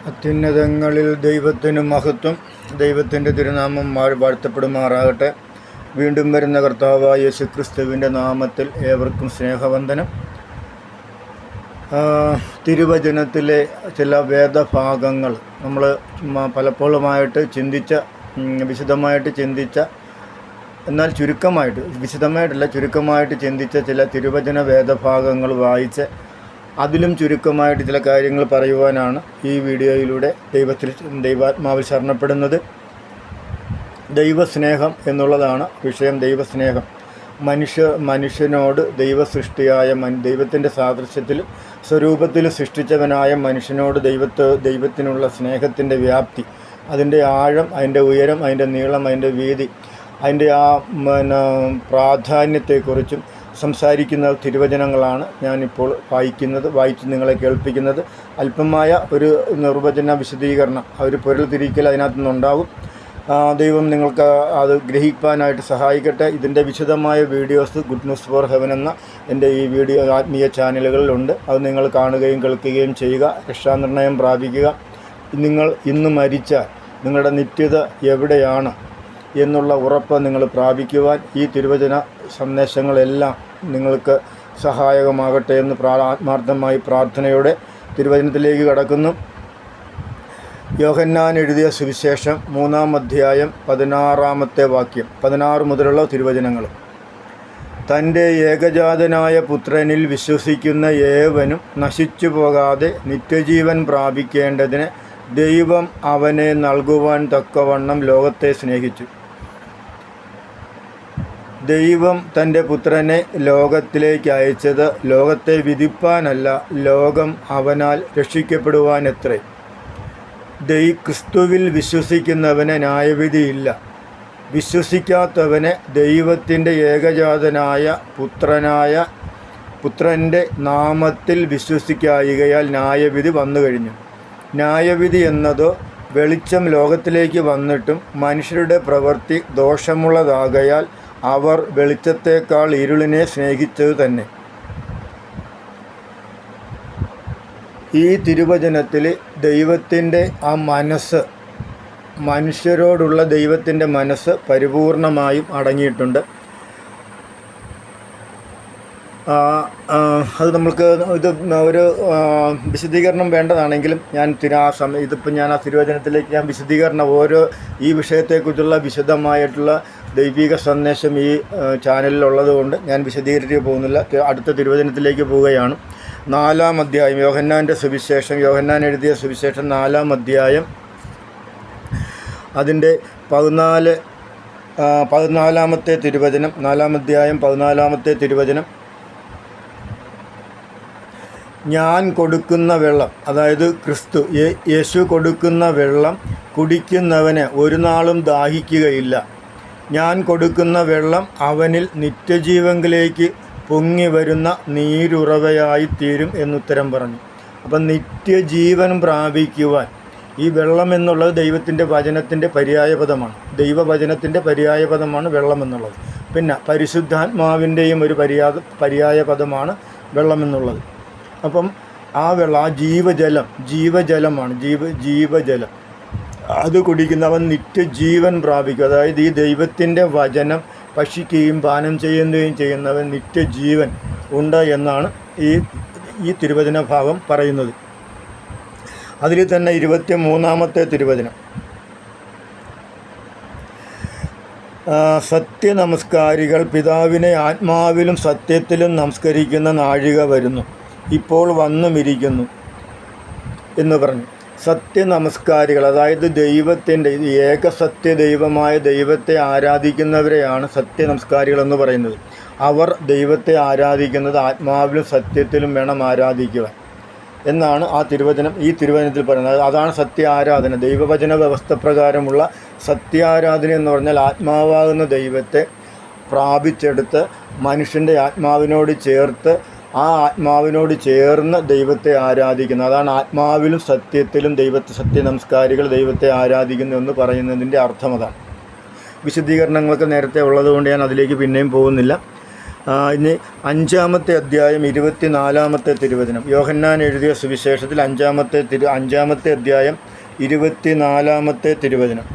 അത്യുന്നതങ്ങളിൽ ദൈവത്തിന് മഹത്വം. ദൈവത്തിൻ്റെ തിരുനാമം വാഴ്ത്തപ്പെടുമാറാകട്ടെ. വീണ്ടും വരുന്ന കർത്താവായ യേശുക്രിസ്തുവിൻ്റെ നാമത്തിൽ ഏവർക്കും സ്നേഹവന്ദനം. തിരുവചനത്തിലെ ചില വേദഭാഗങ്ങൾ നമ്മൾ പലപ്പോഴുമായിട്ട് വിശദമായിട്ട് ചിന്തിച്ച എന്നാൽ ചുരുക്കമായിട്ട് ചിന്തിച്ച ചില തിരുവചന വേദഭാഗങ്ങൾ വായിച്ച് അതിലും ചുരുക്കമായിട്ട് ചില കാര്യങ്ങൾ പറയുവാനാണ് ഈ വീഡിയോയിലൂടെ ദൈവാത്മാവിൽ ശരണപ്പെടുന്നത്. ദൈവസ്നേഹം എന്നുള്ളതാണ് വിഷയം. ദൈവസ്നേഹം മനുഷ്യനോട് ദൈവസൃഷ്ടിയായ ദൈവത്തിൻ്റെ സാദൃശ്യത്തിൽ സ്വരൂപത്തിൽ സൃഷ്ടിച്ചവനായ മനുഷ്യനോട് ദൈവത്തിനുള്ള സ്നേഹത്തിൻ്റെ വ്യാപ്തി, അതിൻ്റെ ആഴം, അതിൻ്റെ ഉയരം, അതിൻ്റെ നീളം, അതിൻ്റെ വീതി, അതിൻ്റെ പ്രാധാന്യത്തെക്കുറിച്ചും സംസാരിക്കുന്ന തിരുവചനങ്ങളാണ് ഞാനിപ്പോൾ വായിച്ച് നിങ്ങളെ കേൾപ്പിക്കുന്നത്. അല്പമായ ഒരു നിർവചന വിശദീകരണം, ഒരു പൊരുൾ തിരിക്കൽ അതിനകത്തു നിന്നുണ്ടാകും. ദൈവം നിങ്ങൾക്ക് അത് ഗ്രഹിക്കാനായിട്ട് സഹായിക്കട്ടെ. ഇതിൻ്റെ വിശദമായ videos good news for heaven എന്ന എൻ്റെ ഈ വീഡിയോ ആത്മീയ ചാനലുകളിലുണ്ട്. അത് നിങ്ങൾ കാണുകയും കേൾക്കുകയും ചെയ്യുക. രക്ഷാനിർണയം പ്രാപിക്കുക. നിങ്ങൾ ഇന്ന് മരിച്ചാൽ നിങ്ങളുടെ നിത്യത എവിടെയാണ് എന്നുള്ള ഉറപ്പ് നിങ്ങൾ പ്രാപിക്കുവാൻ ഈ തിരുവചന സന്ദേശങ്ങളെല്ലാം നിങ്ങൾക്ക് സഹായകമാകട്ടെ എന്ന് ആത്മാർത്ഥമായി പ്രാർത്ഥനയോടെ തിരുവചനത്തിലേക്ക് കടക്കുന്നു. യോഹന്നാൻ എഴുതിയ സുവിശേഷം 3-ാം അധ്യായം 16-ാമത്തെ വാക്യം, 16 മുതലുള്ള തിരുവചനങ്ങൾ. തൻ്റെ ഏകജാതനായ പുത്രനിൽ വിശ്വസിക്കുന്ന ഏവനും നശിച്ചു പോകാതെ നിത്യജീവൻ പ്രാപിക്കേണ്ടതിന് ദൈവം അവനെ നൽകുവാൻ തക്കവണ്ണം ലോകത്തെ സ്നേഹിച്ചു. ദൈവം തൻ്റെ പുത്രനെ ലോകത്തിലേക്ക് അയച്ചത് ലോകത്തെ വിധിപ്പാനല്ല, ലോകം അവനാൽ രക്ഷിക്കപ്പെടുവാനത്രേ. ക്രിസ്തുവിൽ വിശ്വസിക്കുന്നവന് ന്യായവിധിയില്ല. വിശ്വസിക്കാത്തവന് ദൈവത്തിൻ്റെ ഏകജാതനായ പുത്രൻ്റെ നാമത്തിൽ വിശ്വസിക്കായികയാൽ ന്യായവിധി വന്നു കഴിഞ്ഞു. ന്യായവിധി എന്നതോ വെളിച്ചം ലോകത്തിലേക്ക് വന്നിട്ടും മനുഷ്യരുടെ പ്രവൃത്തി ദോഷമുള്ളതാകയാൽ അവർ വെളിച്ചത്തേക്കാൾ ഇരുളിനെ സ്നേഹിച്ചത് തന്നെ. ഈ തിരുവചനത്തിൽ ദൈവത്തിൻ്റെ ആ മനസ്സ്, മനുഷ്യരോടുള്ള ദൈവത്തിൻ്റെ മനസ്സ് പരിപൂർണമായും അടങ്ങിയിട്ടുണ്ട്. അത് നമ്മൾക്ക് ഒരു വിശദീകരണം വേണ്ടതാണെങ്കിലും ഇതിപ്പോൾ ഞാൻ ആ തിരുവചനത്തിലേക്ക് വിശദീകരണം ഈ വിഷയത്തെക്കുറിച്ചുള്ള വിശദമായിട്ടുള്ള ദൈവിക സന്ദേശം ഈ ചാനലിലുള്ളത് കൊണ്ട് ഞാൻ വിശദീകരിച്ച് പോകുന്നില്ല. അടുത്ത തിരുവചനത്തിലേക്ക് പോവുകയാണ്. 4-ാം അധ്യായം, യോഹന്നാൻ എഴുതിയ സുവിശേഷം 4-ാം അധ്യായം അതിൻ്റെ 14-ാമത്തെ തിരുവചനം. 4-ാം അധ്യായം 14-ാമത്തെ തിരുവചനം. ഞാൻ കൊടുക്കുന്ന വെള്ളം, അതായത് യേശു കൊടുക്കുന്ന വെള്ളം കുടിക്കുന്നവന് ഒരു നാളും ദാഹിക്കുകയില്ല. ഞാൻ കൊടുക്കുന്ന വെള്ളം അവനിൽ നിത്യജീവങ്കിലേക്ക് പൊങ്ങി വരുന്ന നീരുറവയായിത്തീരും എന്നുത്തരം പറഞ്ഞു. അപ്പം നിത്യജീവൻ പ്രാപിക്കുവാൻ ഈ വെള്ളം എന്നുള്ളത് ദൈവത്തിൻ്റെ വചനത്തിൻ്റെ പര്യായപദമാണ്. ദൈവവചനത്തിൻ്റെ പര്യായപദമാണ് വെള്ളം എന്നുള്ളത്. പിന്നെ പരിശുദ്ധാത്മാവിൻ്റെയും ഒരു പര്യായപദമാണ് വെള്ളം എന്നുള്ളത്. അപ്പം ആ വെള്ളം, ആ ജീവജലമാണ്. ജീവജലം അത് കുടിക്കുന്നവൻ നിത്യജീവൻ പ്രാപിക്കും. അതായത് ഈ ദൈവത്തിൻ്റെ വചനം ഭക്ഷിക്കുകയും പാനം ചെയ്യുന്നവൻ നിത്യജീവൻ ഉണ്ട് എന്നാണ് ഈ തിരുവചന ഭാഗം പറയുന്നത്. അതിൽ തന്നെ 23-ാമത്തെ തിരുവചനം. സത്യനമസ്കാരികൾ പിതാവിനെ ആത്മാവിലും സത്യത്തിലും നമസ്കരിക്കുന്ന നാഴിക വരുന്നു, ഇപ്പോൾ വന്നുമിരിക്കുന്നു എന്ന് പറഞ്ഞു. സത്യനമസ്കാരികൾ, അതായത് ദൈവത്തിൻ്റെ ഏകസത്യ ദൈവമായ ദൈവത്തെ ആരാധിക്കുന്നവരെയാണ് സത്യനമസ്കാരികൾ എന്ന് പറയുന്നത്. അവർ ദൈവത്തെ ആരാധിക്കുന്നത് ആത്മാവിലും സത്യത്തിലും വേണം ആരാധിക്കുവാൻ എന്നാണ് ഈ തിരുവചനത്തിൽ പറയുന്നത്. അതാണ് സത്യ ആരാധന. ദൈവവചന വ്യവസ്ഥ പ്രകാരമുള്ള സത്യാരാധന എന്ന് പറഞ്ഞാൽ ആത്മാവാകുന്ന ദൈവത്തെ പ്രാപിച്ചെടുത്ത് മനുഷ്യൻ്റെ ആത്മാവിനോട് ചേർന്ന് ദൈവത്തെ ആരാധിക്കുന്നു. അതാണ് ആത്മാവിലും സത്യത്തിലും സത്യനമസ്കാരികൾ ദൈവത്തെ ആരാധിക്കുന്നു എന്ന് പറയുന്നതിൻ്റെ അർത്ഥം അതാണ്. വിശദീകരണങ്ങളൊക്കെ നേരത്തെ ഉള്ളതുകൊണ്ട് ഞാൻ അതിലേക്ക് പിന്നെയും പോകുന്നില്ല. ഇനി 5-ാമത്തെ അധ്യായം 24-ാമത്തെ തിരുവചനം. യോഹന്നാൻ എഴുതിയ സുവിശേഷത്തിൽ 5-ാമത്തെ അധ്യായം 24-ാമത്തെ തിരുവചനം.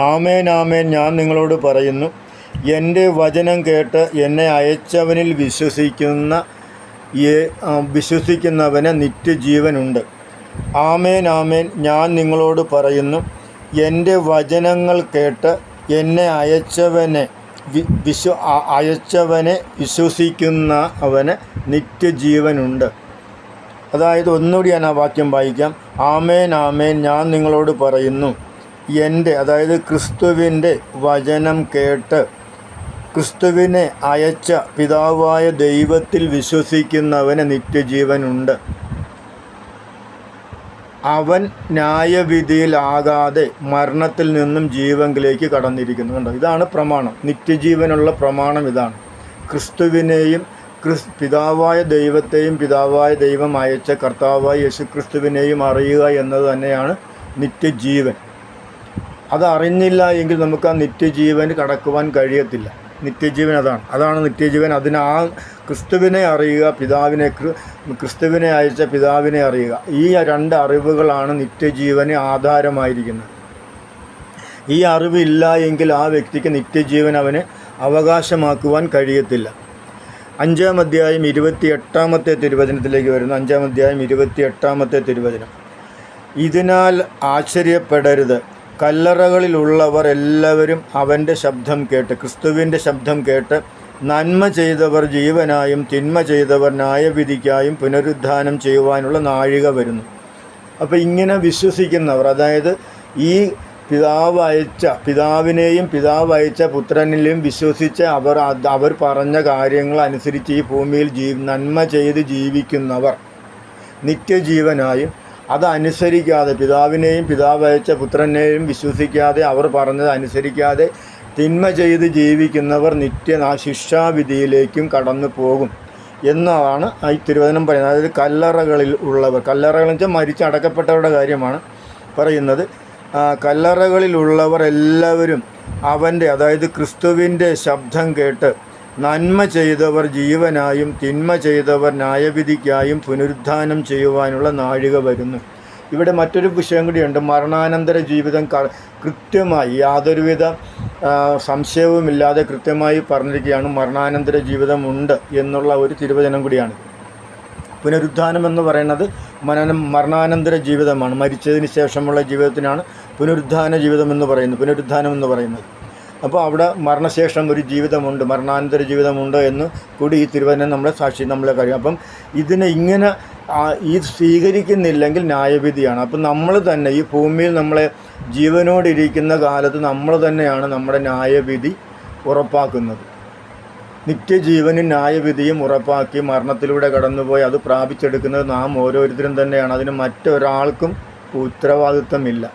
ആമേൻ ആമേൻ, ഞാൻ നിങ്ങളോട് പറയുന്നു, എൻ്റെ വചനം കേട്ട് എന്നെ അയച്ചവനിൽ വിശ്വസിക്കുന്നവന് നിത്യജീവനുണ്ട്. ആമേൻ ആമേൻ, ഞാൻ നിങ്ങളോട് പറയുന്നു, എൻ്റെ വചനങ്ങൾ കേട്ട് എന്നെ അയച്ചവനെ വിശ്വസിക്കുന്നവന് നിത്യജീവനുണ്ട്. അതായത് ഒന്നുകൂടി ഞാൻ ആ വാക്യം വായിക്കാം. ആമേൻ ആമേൻ, ഞാൻ നിങ്ങളോട് പറയുന്നു, എൻ്റെ, അതായത് ക്രിസ്തുവിൻ്റെ വചനം കേട്ട് ക്രിസ്തുവിനെ അയച്ച പിതാവായ ദൈവത്തിൽ വിശ്വസിക്കുന്നവന് നിത്യജീവനുണ്ട്. അവൻ ന്യായവിധിയിലാകാതെ മരണത്തിൽ നിന്നും ജീവനിലേക്ക് കടന്നിരിക്കുന്നു. കണ്ടോ, ഇതാണ് പ്രമാണം. നിത്യജീവനുള്ള പ്രമാണം ഇതാണ്. ക്രിസ്തുവിനെയും പിതാവായ ദൈവത്തെയും പിതാവായ ദൈവം അയച്ച കർത്താവായ യേശുക്രിസ്തുവിനെയും അറിയുക എന്നത് തന്നെയാണ് നിത്യജീവൻ. അതറിഞ്ഞില്ല എങ്കിൽ നമുക്ക് ആ നിത്യജീവന് കടക്കുവാൻ കഴിയത്തില്ല. നിത്യജീവൻ അതാണ് നിത്യജീവൻ. ആ ക്രിസ്തുവിനെ അറിയുക, ക്രിസ്തുവിനെ അയച്ച പിതാവിനെ അറിയുക. ഈ 2 അറിവുകളാണ് നിത്യജീവന് ആധാരമായിരിക്കുന്നത്. ഈ അറിവില്ല എങ്കിൽ ആ വ്യക്തിക്ക് നിത്യജീവൻ അവന് അവകാശമാക്കുവാൻ കഴിയത്തില്ല. 5-ാം അധ്യായം 28-ാമത്തെ തിരുവചനത്തിലേക്ക് വരുന്നു. 5-ാം അധ്യായം 28-ാമത്തെ തിരുവചനം. ഇതിനാൽ ആശ്ചര്യപ്പെടരുത്, കല്ലറകളിലുള്ളവർ എല്ലാവരും അവൻ്റെ ശബ്ദം കേട്ട്, ക്രിസ്തുവിൻ്റെ ശബ്ദം കേട്ട്, നന്മ ചെയ്തവർ ജീവനായും തിന്മ ചെയ്തവർ ന്യായവിധിക്കായും പുനരുദ്ധാനം ചെയ്യുവാനുള്ള നാഴിക വരുന്നു. അപ്പോൾ ഇങ്ങനെ വിശ്വസിക്കുന്നവർ, അതായത് ഈ പിതാവിനെയും പിതാവ് അയച്ച പുത്രനിലെയും വിശ്വസിച്ച് അവർ പറഞ്ഞ കാര്യങ്ങൾ അനുസരിച്ച് ഈ ഭൂമിയിൽ നന്മ ചെയ്ത് ജീവിക്കുന്നവർ നിത്യജീവനായും, അതനുസരിക്കാതെ പിതാവിനെയും പിതാവ് അയച്ച പുത്രനെയും വിശ്വസിക്കാതെ അവർ പറഞ്ഞത് അനുസരിക്കാതെ തിന്മ ചെയ്ത് ജീവിക്കുന്നവർ ശിക്ഷാവിധിയിലേക്കും കടന്നു പോകും എന്നാണ് ഈ തിരുവചനം പറയുന്നത്. അതായത് കല്ലറകളിൽ എന്ന് വെച്ചാൽ മരിച്ചടക്കപ്പെട്ടവരുടെ കാര്യമാണ് പറയുന്നത്. കല്ലറകളിലുള്ളവർ എല്ലാവരും അവൻ്റെ, അതായത് ക്രിസ്തുവിൻ്റെ ശബ്ദം കേട്ട് നന്മ ചെയ്തവർ ജീവനായും തിന്മ ചെയ്തവർ ന്യായവിധിക്കായും പുനരുദ്ധാനം ചെയ്യുവാനുള്ള നാഴിക വരുന്നു. ഇവിടെ മറ്റൊരു വിഷയം കൂടിയുണ്ട്. മരണാനന്തര ജീവിതം കൃത്യമായി യാതൊരുവിധ സംശയവുമില്ലാതെ കൃത്യമായി പറഞ്ഞിരിക്കുകയാണ്. മരണാനന്തര ജീവിതമുണ്ട് എന്നുള്ള ഒരു തിരുവചനം കൂടിയാണ്. പുനരുദ്ധാനം എന്ന് പറയുന്നത് മരണാനന്തര ജീവിതമാണ്. മരിച്ചതിന് ശേഷമുള്ള ജീവിതത്തിനാണ് പുനരുദ്ധാനം എന്ന് പറയുന്നത്. അപ്പോൾ അവിടെ മരണശേഷം ഒരു ജീവിതമുണ്ട്, മരണാനന്തര ജീവിതമുണ്ട് എന്ന് കൂടി ഈ തിരുവചനം നമ്മളെ കാര്യം. അപ്പം ഇതിനെ ഇങ്ങനെ സ്വീകരിക്കുന്നില്ലെങ്കിൽ ന്യായവിധിയാണ്. അപ്പം നമ്മൾ തന്നെ ഈ ഭൂമിയിൽ നമ്മളെ ജീവനോടിരിക്കുന്ന കാലത്ത് നമ്മൾ തന്നെയാണ് നമ്മുടെ ന്യായവിധി ഉറപ്പാക്കുന്നത്. നിത്യജീവനും ന്യായവിധിയും ഉറപ്പാക്കി മരണത്തിലൂടെ കടന്നുപോയി അത് പ്രാപിച്ചെടുക്കുന്നത് നാം ഓരോരുത്തരും തന്നെയാണ്. അതിന് മറ്റൊരാൾക്കും ഉത്തരവാദിത്വമില്ല.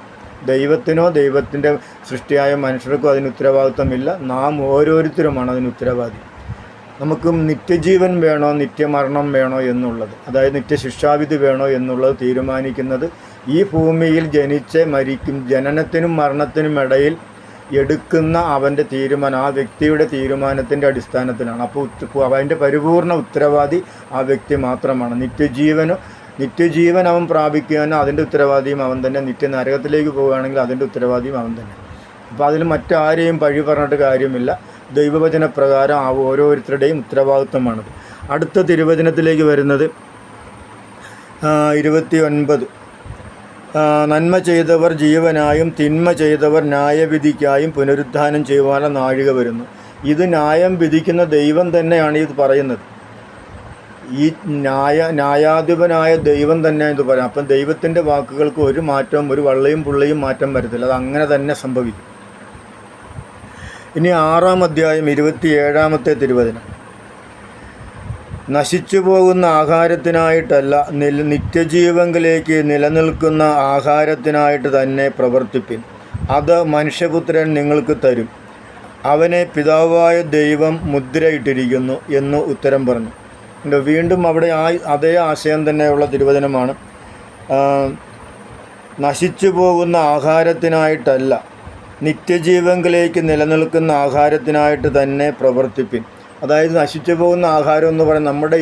ദൈവത്തിനോ ദൈവത്തിൻ്റെ സൃഷ്ടിയായ മനുഷ്യർക്കോ അതിന് ഉത്തരവാദിത്വമില്ല. നാം ഓരോരുത്തരുമാണ് അതിന് ഉത്തരവാദി. നമുക്ക് നിത്യജീവൻ വേണോ നിത്യമരണം വേണോ എന്നുള്ളത്, അതായത് നിത്യശിക്ഷാവിധി വേണോ എന്നുള്ളത് തീരുമാനിക്കുന്നത് ഈ ഭൂമിയിൽ ജനനത്തിനും മരണത്തിനും ഇടയിൽ എടുക്കുന്ന അവൻ്റെ തീരുമാനം, ആ വ്യക്തിയുടെ തീരുമാനത്തിൻ്റെ അടിസ്ഥാനത്തിലാണ്. അപ്പോൾ അതിൻ്റെ പരിപൂർണ ഉത്തരവാദി ആ വ്യക്തി മാത്രമാണ്. നിത്യജീവൻ അവൻ പ്രാപിക്കാനോ അതിൻ്റെ ഉത്തരവാദിയും അവൻ തന്നെ. നിത്യനരകത്തിലേക്ക് പോവുകയാണെങ്കിൽ അതിൻ്റെ ഉത്തരവാദിയും അവൻ തന്നെ. അപ്പോൾ അതിൽ മറ്റാരെയും പഴി പറഞ്ഞിട്ട് കാര്യമില്ല. ദൈവവചനപ്രകാരം ആ ഓരോരുത്തരുടെയും ഉത്തരവാദിത്വമാണത്. അടുത്ത തിരുവചനത്തിലേക്ക് വരുന്നത് 29. നന്മ ചെയ്തവർ ജീവനായും തിന്മ ചെയ്തവർ ന്യായവിധിക്കായും പുനരുദ്ധാനം ചെയ്യുവാനുള്ള നാഴിക വരുന്നു. ഇത് ന്യായം വിധിക്കുന്ന ദൈവം തന്നെയാണ് ഇത് പറയുന്നത്. ഈ ന്യായാധിപനായ ദൈവം തന്നെയാണ് ഇത് പറയാം. അപ്പം ദൈവത്തിൻ്റെ വാക്കുകൾക്ക് ഒരു മാറ്റവും ഒരു വള്ളിയും പുള്ളിയും മാറ്റം വരത്തില്ല. അത് അങ്ങനെ തന്നെ സംഭവിക്കും. ഇനി 6-ാം അധ്യായം 27-ാമത്തെ തിരുവചനം. നശിച്ചു പോകുന്ന ആഹാരത്തിനായിട്ടല്ല, നിത്യജീവങ്കിലേക്ക് നിലനിൽക്കുന്ന ആഹാരത്തിനായിട്ട് തന്നെ പ്രവർത്തിപ്പിൻ. അത് മനുഷ്യപുത്രൻ നിങ്ങൾക്ക് തരും. അവനെ പിതാവായ ദൈവം മുദ്രയിട്ടിരിക്കുന്നു എന്ന് ഉത്തരം പറഞ്ഞു. വീണ്ടും അവിടെ അതേ ആശയം തന്നെയുള്ള തിരുവചനമാണ്. നശിച്ചു പോകുന്ന ആഹാരത്തിനായിട്ടല്ല, നിത്യജീവങ്കിലേക്ക് നിലനിൽക്കുന്ന ആഹാരത്തിനായിട്ട് തന്നെ പ്രവർത്തിപ്പിൻ. അതായത് നശിച്ചു പോകുന്ന ആഹാരം എന്ന് പറയുന്നത് നമ്മുടെ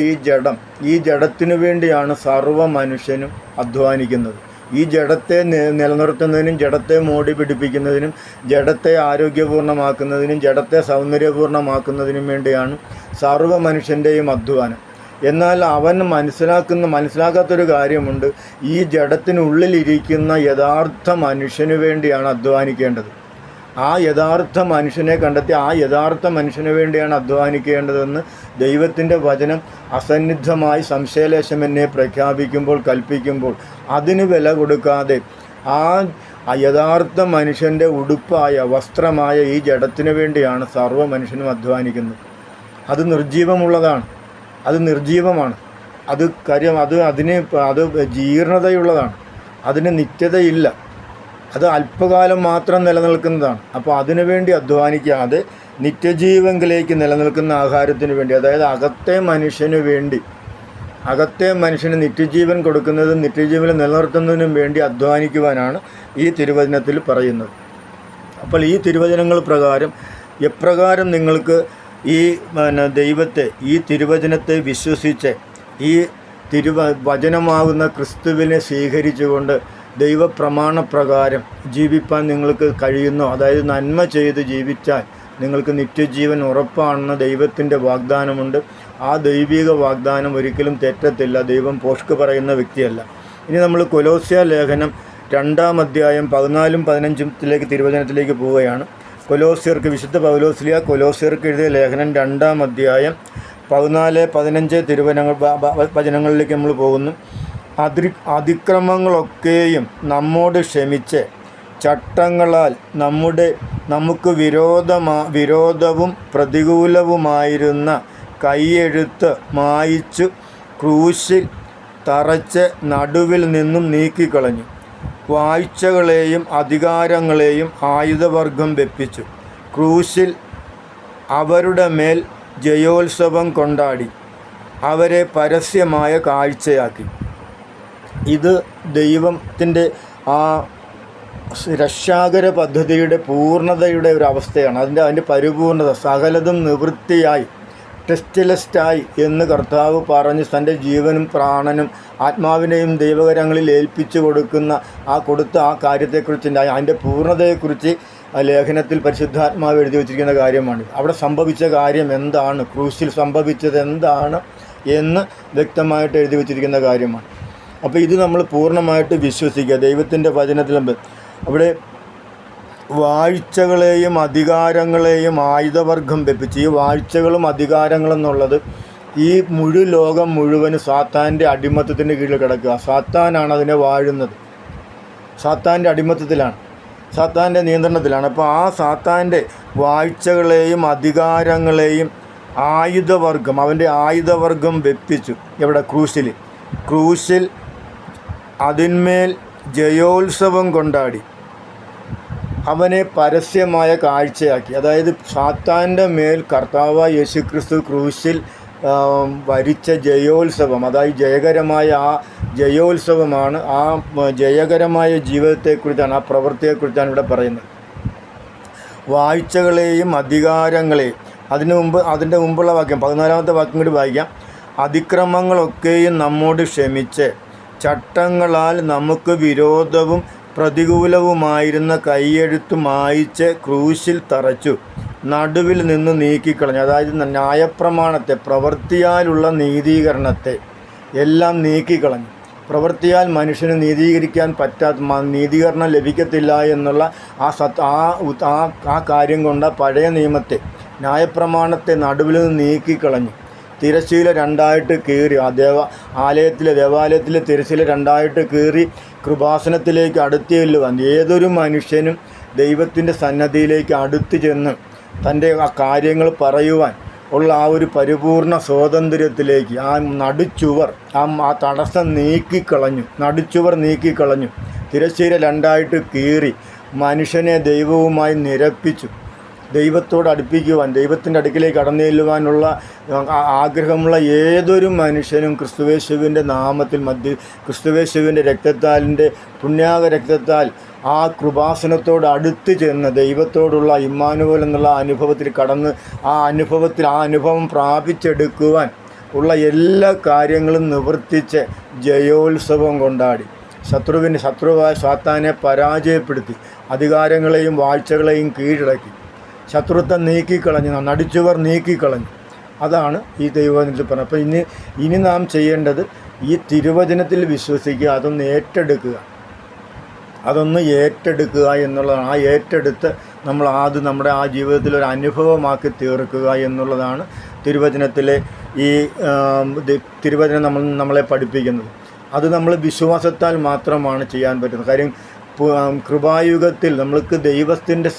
ഈ ജഡത്തിനു വേണ്ടിയാണ് സർവ്വ മനുഷ്യനും അധ്വാനിക്കുന്നത്. ഈ ജഡത്തെ നിലനിർത്തുന്നതിനും ജഡത്തെ മോടി പിടിപ്പിക്കുന്നതിനും ജഡത്തെ ആരോഗ്യപൂർണ്ണമാക്കുന്നതിനും ജഡത്തെ സൗന്ദര്യപൂർണ്ണമാക്കുന്നതിനും വേണ്ടിയാണ് സർവ്വ മനുഷ്യൻ്റെയും അധ്വാനം. എന്നാൽ അവൻ മനസ്സിലാക്കാത്തൊരു കാര്യമുണ്ട്. ഈ ജഡത്തിനുള്ളിലിരിക്കുന്ന യഥാർത്ഥ മനുഷ്യന് വേണ്ടിയാണ് അധ്വാനിക്കേണ്ടത്. ആ യഥാർത്ഥ മനുഷ്യനെ കണ്ടെത്തി ആ യഥാർത്ഥ മനുഷ്യന് വേണ്ടിയാണ് അധ്വാനിക്കേണ്ടതെന്ന് ദൈവത്തിൻ്റെ വചനം അസന്നിഗ്ധമായി സംശയലേശം എന്നെ പ്രഖ്യാപിക്കുമ്പോൾ, കൽപ്പിക്കുമ്പോൾ അതിന് വില കൊടുക്കാതെ ആ യഥാർത്ഥ മനുഷ്യൻ്റെ ഉടുപ്പായ വസ്ത്രമായ ഈ ജഡത്തിന് വേണ്ടിയാണ് സർവ്വ മനുഷ്യനും അധ്വാനിക്കുന്നത്. അത് നിർജീവമുള്ളതാണ്, അത് നിർജീവമാണ്, അത് ജീർണതയുള്ളതാണ്, അതിന് നിത്യതയില്ല, അത് അല്പകാലം മാത്രം നിലനിൽക്കുന്നതാണ്. അപ്പോൾ അതിനുവേണ്ടി അധ്വാനിക്കാതെ നിത്യജീവങ്കിലേക്ക് നിലനിൽക്കുന്ന ആഹാരത്തിന് വേണ്ടി, അതായത് അകത്തെ മനുഷ്യന് നിത്യജീവൻ കൊടുക്കുന്നതും നിത്യജീവൻ നിലനിർത്തുന്നതിനും വേണ്ടി അധ്വാനിക്കുവാനാണ് ഈ തിരുവചനത്തിൽ പറയുന്നത്. അപ്പോൾ ഈ തിരുവചനങ്ങൾ പ്രകാരം എപ്രകാരം നിങ്ങൾക്ക് ഈ ദൈവത്തെ, ഈ തിരുവചനത്തെ വിശ്വസിച്ച് ഈ വചനമാകുന്ന ക്രിസ്തുവിനെ സ്വീകരിച്ചുകൊണ്ട് ദൈവപ്രമാണപ്രകാരം ജീവിപ്പാൻ നിങ്ങൾക്ക് കഴിയുന്നോ, അതായത് നന്മ ചെയ്ത് ജീവിച്ചാൽ നിങ്ങൾക്ക് നിത്യജീവൻ ഉറപ്പാണെന്ന് ദൈവത്തിൻ്റെ വാഗ്ദാനമുണ്ട്. ആ ദൈവിക വാഗ്ദാനം ഒരിക്കലും തെറ്റത്തില്ല. ദൈവം പോഷ്ക്ക് പറയുന്ന വ്യക്തിയല്ല. ഇനി നമ്മൾ കൊലോസ്യ ലേഖനം 2-ാം അധ്യായം 14-15 തിരുവചനത്തിലേക്ക് പോവുകയാണ്. വിശുദ്ധ പൗലോസ്ലീഹ കൊലോസ്യർക്ക് എഴുതിയ ലേഖനം 2-ാം അധ്യായം 14-15 വചനങ്ങളിലേക്ക് നമ്മൾ പോകുന്നു. അതിക്രമങ്ങളൊക്കെയും നമ്മോട് ക്ഷമിച്ച് ചട്ടങ്ങളാൽ നമുക്ക് വിരോധവും പ്രതികൂലവുമായിരുന്ന കൈയെഴുത്ത് മായിച്ചു ക്രൂശിൽ തറച്ച് നടുവിൽ നിന്നും നീക്കിക്കളഞ്ഞു. വാഴ്ചകളെയും അധികാരങ്ങളെയും ആയുധവർഗം വെപ്പിച്ചു. ക്രൂശിൽ അവരുടെ മേൽ ജയോത്സവം കൊണ്ടാടി അവരെ പരസ്യമായ കാഴ്ചയാക്കി. ഇത് ദൈവത്തിൻ്റെ ആ രക്ഷാകര പദ്ധതിയുടെ പൂർണ്ണതയുടെ ഒരു അവസ്ഥയാണ്. അതിൻ്റെ പരിപൂർണത, സകലതും നിവൃത്തിയായി, ടെസ്റ്റ്ലെസ്റ്റായി എന്ന് കർത്താവ് പറഞ്ഞ് തൻ്റെ ജീവനും പ്രാണനും ആത്മാവിനെയും ദൈവകരങ്ങളിൽ ഏൽപ്പിച്ചു കൊടുത്ത ആ കാര്യത്തെക്കുറിച്ച്, അതിൻ്റെ പൂർണ്ണതയെക്കുറിച്ച് ലേഖനത്തിൽ പരിശുദ്ധാത്മാവ് എഴുതി വച്ചിരിക്കുന്ന കാര്യമാണ്. അവിടെ സംഭവിച്ച കാര്യം എന്താണ്, ക്രൂശിൽ സംഭവിച്ചത് എന്താണ് എന്ന് വ്യക്തമായിട്ട് എഴുതി വച്ചിരിക്കുന്ന കാര്യമാണ്. അപ്പോൾ ഇത് നമ്മൾ പൂർണ്ണമായിട്ട് വിശ്വസിക്കുക. ദൈവത്തിൻ്റെ വചനത്തിൽ അവിടെ വാഴ്ചകളെയും അധികാരങ്ങളെയും ആയുധവർഗം വെപ്പിച്ച്, ഈ വാഴ്ചകളും അധികാരങ്ങളെന്നുള്ളത് ഈ ലോകം മുഴുവനും സാത്താൻ്റെ അടിമത്തത്തിന് കീഴിൽ കിടക്കുക. സാത്താനാണ് അതിനെ വാഴുന്നത്, സാത്താൻ്റെ അടിമത്തത്തിലാണ്, സാത്താൻ്റെ നിയന്ത്രണത്തിലാണ്. അപ്പോൾ ആ സാത്താൻ്റെ വാഴ്ചകളെയും അധികാരങ്ങളെയും ആയുധവർഗം, അവൻ്റെ ആയുധവർഗം വെപ്പിച്ചു. എവിടെ? ക്രൂശിൽ അതിന്മേൽ ജയോത്സവം കൊണ്ടാടി അവനെ പരസ്യമായ കാഴ്ചയാക്കി. അതായത് സാത്താൻ്റെ മേൽ കർത്താവായ യേശുക്രിസ്തു ക്രൂശിൽ വരിച്ച ജയോത്സവം, അതായത് ജയകരമായ ആ ജയോത്സവമാണ്. ആ ജയകരമായ ജീവിതത്തെക്കുറിച്ചാണ്, ആ പ്രവൃത്തിയെക്കുറിച്ചാണ് ഇവിടെ പറയുന്നത്. വാഴ്ചകളെയും അധികാരങ്ങളെയും, അതിൻ്റെ മുമ്പുള്ള വാക്യം 14-ാമത്തെ വാക്യം കൂടി വായിക്കാം. അതിക്രമങ്ങളൊക്കെയും നമ്മോട് ക്ഷമിച്ച് ചട്ടങ്ങളാൽ നമുക്ക് വിരോധവും പ്രതികൂലവുമായിരുന്ന കൈയെഴുത്ത് മായിച്ച് ക്രൂശിൽ തറച്ചു നടുവിൽ നിന്ന് നീക്കിക്കളഞ്ഞു. അതായത് ന്യായപ്രമാണത്തെ, പ്രവൃത്തിയാലുള്ള നീതീകരണത്തെ എല്ലാം നീക്കിക്കളഞ്ഞു. പ്രവൃത്തിയാൽ മനുഷ്യന് നീതീകരിക്കാൻ നീതീകരണം ലഭിക്കത്തില്ല എന്നുള്ള ആ കാര്യം കൊണ്ട് പഴയ നിയമത്തെ, ന്യായപ്രമാണത്തെ നടുവിൽ നിന്ന് നീക്കിക്കളഞ്ഞു. തിരശ്ശീല രണ്ടായിട്ട് കീറി, ദേവാലയത്തിലെ തിരശ്ശീല രണ്ടായിട്ട് കീറി കൃപാസനത്തിലേക്ക് അടുത്ത് ചെല്ലുവാൻ, ഏതൊരു മനുഷ്യനും ദൈവത്തിൻ്റെ സന്നദ്ധിയിലേക്ക് അടുത്ത് ചെന്ന് തൻ്റെ ആ കാര്യങ്ങൾ പറയുവാൻ ഉള്ള ആ ഒരു പരിപൂർണ സ്വാതന്ത്ര്യത്തിലേക്ക് ആ തടസ്സം നീക്കിക്കളഞ്ഞു, നടുച്ചുവർ നീക്കിക്കളഞ്ഞു. തിരശ്ശീല രണ്ടായിട്ട് കീറി മനുഷ്യനെ ദൈവവുമായി നിരപ്പിച്ചു. ദൈവത്തോട് അടുപ്പിക്കുവാൻ, ദൈവത്തിൻ്റെ അടുക്കിലേക്ക് കടന്നു ചെല്ലുവാനുള്ള ആഗ്രഹമുള്ള ഏതൊരു മനുഷ്യനും ക്രിസ്തുയേശുവിൻ്റെ നാമത്തിൽ ക്രിസ്തുയേശുവിൻ്റെ രക്തത്താലിൻ്റെ പുണ്യാക രക്തത്താൽ ആ കൃപാസനത്തോട് അടുത്ത് ചെന്ന് ദൈവത്തോടുള്ള ഇമ്മാനുവേൽ എന്നുള്ള അനുഭവത്തിൽ കടന്ന് ആ അനുഭവം പ്രാപിച്ചെടുക്കുവാൻ ഉള്ള എല്ലാ കാര്യങ്ങളും നിവർത്തിച്ച് ജയോത്സവം കൊണ്ടാടി ശത്രുവായ സാത്താനെ പരാജയപ്പെടുത്തി അധികാരങ്ങളെയും വാഴ്ചകളെയും കീഴടക്കി ശത്രുത്വം നീക്കിക്കളഞ്ഞു, നടിച്ചവർ നീക്കിക്കളഞ്ഞു. അതാണ് ഈ ദൈവവചനത്തിൽ പറഞ്ഞത്. അപ്പോൾ ഇനി നാം ചെയ്യേണ്ടത് ഈ തിരുവചനത്തിൽ വിശ്വസിക്കുക, അതൊന്ന് ഏറ്റെടുക്കുക എന്നുള്ളതാണ്. ആ ഏറ്റെടുത്ത് നമ്മൾ നമ്മുടെ ആ ജീവിതത്തിൽ ഒരു അനുഭവമാക്കി തീർക്കുക എന്നുള്ളതാണ് തിരുവചനത്തിലെ തിരുവചനം നമ്മളെ പഠിപ്പിക്കുന്നത്. അത് നമ്മൾ വിശ്വാസത്താൽ മാത്രമാണ് ചെയ്യാൻ പറ്റുന്നത്. കാര്യം കൃപായുഗത്തിൽ നമ്മൾക്ക് ദൈവത്തിൻ്റെ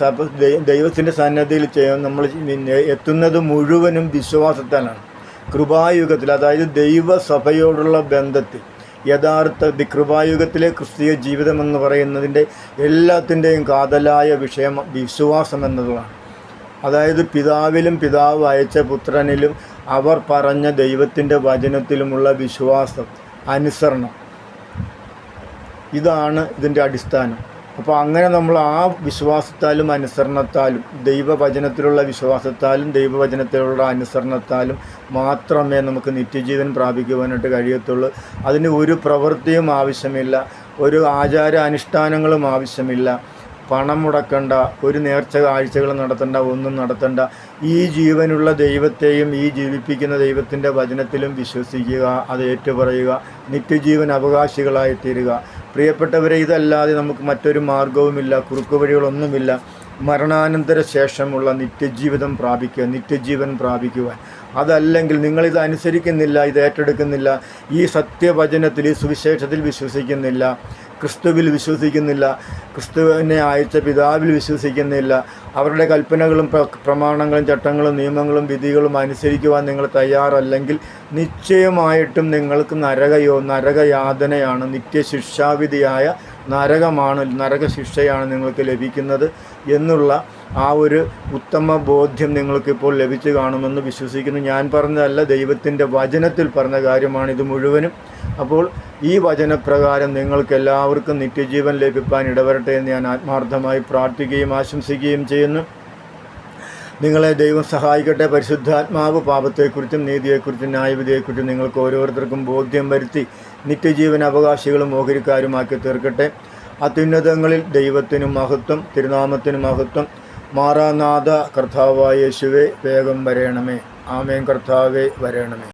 സന്നദ്ധിയിൽ നമ്മൾ എത്തുന്നത് മുഴുവനും വിശ്വാസത്താലാണ്. കൃപായുഗത്തിൽ, അതായത് ദൈവസഭയോടുള്ള ബന്ധത്തിൽ യഥാർത്ഥ കൃപായുഗത്തിലെ ക്രിസ്തീയ ജീവിതമെന്ന് പറയുന്നതിൻ്റെ എല്ലാത്തിൻ്റെയും കാതലായ വിഷയം വിശ്വാസം എന്നതാണ്. അതായത് പിതാവിലും പിതാവ് അയച്ച പുത്രനിലും അവർ പറഞ്ഞ ദൈവത്തിൻ്റെ വചനത്തിലുമുള്ള വിശ്വാസം, അനുസരണം, ഇതാണ് ഇതിൻ്റെ അടിസ്ഥാനം. അപ്പോൾ അങ്ങനെ നമ്മൾ ആ വിശ്വാസത്താലും അനുസരണത്താലും ദൈവവചനത്തിലുള്ള വിശ്വാസത്താലും ദൈവവചനത്തിലുള്ള അനുസരണത്താലും മാത്രമേ നമുക്ക് നിത്യജീവൻ പ്രാപിക്കുവാനായിട്ട് കഴിയത്തുള്ളൂ. അതിന് ഒരു പ്രവൃത്തിയും ആവശ്യമില്ല, ഒരു ആചാര അനുഷ്ഠാനങ്ങളും ആവശ്യമില്ല, പണം മുടക്കണ്ട, ഒരു നേർച്ച കാഴ്ചകൾ നടത്തണ്ട, ഒന്നും നടത്തണ്ട. ഈ ജീവനുള്ള ദൈവത്തെയും ഈ ജീവിപ്പിക്കുന്ന ദൈവത്തിൻ്റെ വചനത്തിലും വിശ്വസിക്കുക, അത് ഏറ്റുപറയുക, നിത്യജീവൻ അവകാശികളായി തീരുക. പ്രിയപ്പെട്ടവരെ, ഇതല്ലാതെ നമുക്ക് മറ്റൊരു മാർഗവുമില്ല, കുറുക്കുവഴികളൊന്നുമില്ല. മരണാനന്തര ശേഷമുള്ള നിത്യജീവിതം നിത്യജീവൻ പ്രാപിക്കുവാൻ. അതല്ലെങ്കിൽ നിങ്ങളിത് അനുസരിക്കുന്നില്ല, ഇത് ഏറ്റെടുക്കുന്നില്ല, ഈ സത്യവചനത്തിൽ, ഈ സുവിശേഷത്തിൽ വിശ്വസിക്കുന്നില്ല, ക്രിസ്തുവിൽ വിശ്വസിക്കുന്നില്ല, ക്രിസ്തുവിനെ അയച്ച പിതാവിൽ വിശ്വസിക്കുന്നില്ല, അവരുടെ കൽപ്പനകളും പ്രമാണങ്ങളും ചട്ടങ്ങളും നിയമങ്ങളും വിധികളും അനുസരിക്കുവാൻ നിങ്ങൾ തയ്യാറല്ലെങ്കിൽ നിശ്ചയമായിട്ടും നിങ്ങൾക്ക് നരകയാതനയാണ്, നിത്യശിക്ഷാവിധിയായ നരകശിക്ഷയാണ് നിങ്ങൾക്ക് ലഭിക്കുന്നത് എന്നുള്ള ആ ഒരു ഉത്തമ ബോധ്യം നിങ്ങൾക്കിപ്പോൾ ലഭിച്ചു കാണുമെന്ന് വിശ്വസിക്കുന്നു. ഞാൻ പറഞ്ഞതല്ല, ദൈവത്തിൻ്റെ വചനത്തിൽ പറഞ്ഞ കാര്യമാണിത് മുഴുവനും. അപ്പോൾ ഈ വചനപ്രകാരം നിങ്ങൾക്ക് എല്ലാവർക്കും നിത്യജീവൻ ലഭിക്കാൻ ഇടവരട്ടെ എന്ന് ഞാൻ ആത്മാർത്ഥമായി പ്രാർത്ഥിക്കുകയും ആശംസിക്കുകയും ചെയ്യുന്നു. നിങ്ങളെ ദൈവം സഹായിക്കട്ടെ. പരിശുദ്ധാത്മാവ് പാപത്തെക്കുറിച്ചും നീതിയെക്കുറിച്ചും ന്യായവിധിയെക്കുറിച്ചും നിങ്ങൾക്ക് ഓരോരുത്തർക്കും ബോധ്യം വരുത്തി നിത്യജീവൻ അവകാശികളും ഓഹരിക്കാരുമാക്കി തീർക്കട്ടെ. അത്യുന്നതങ്ങളിൽ ദൈവത്തിനും മഹത്വം, തിരുനാമത്തിനും മഹത്വം. മാറാനാഥ കർത്താവായ യേശുവേ, വേഗം വരേണമേ. ആമേൻ. കർത്താവേ, വരേണമേ.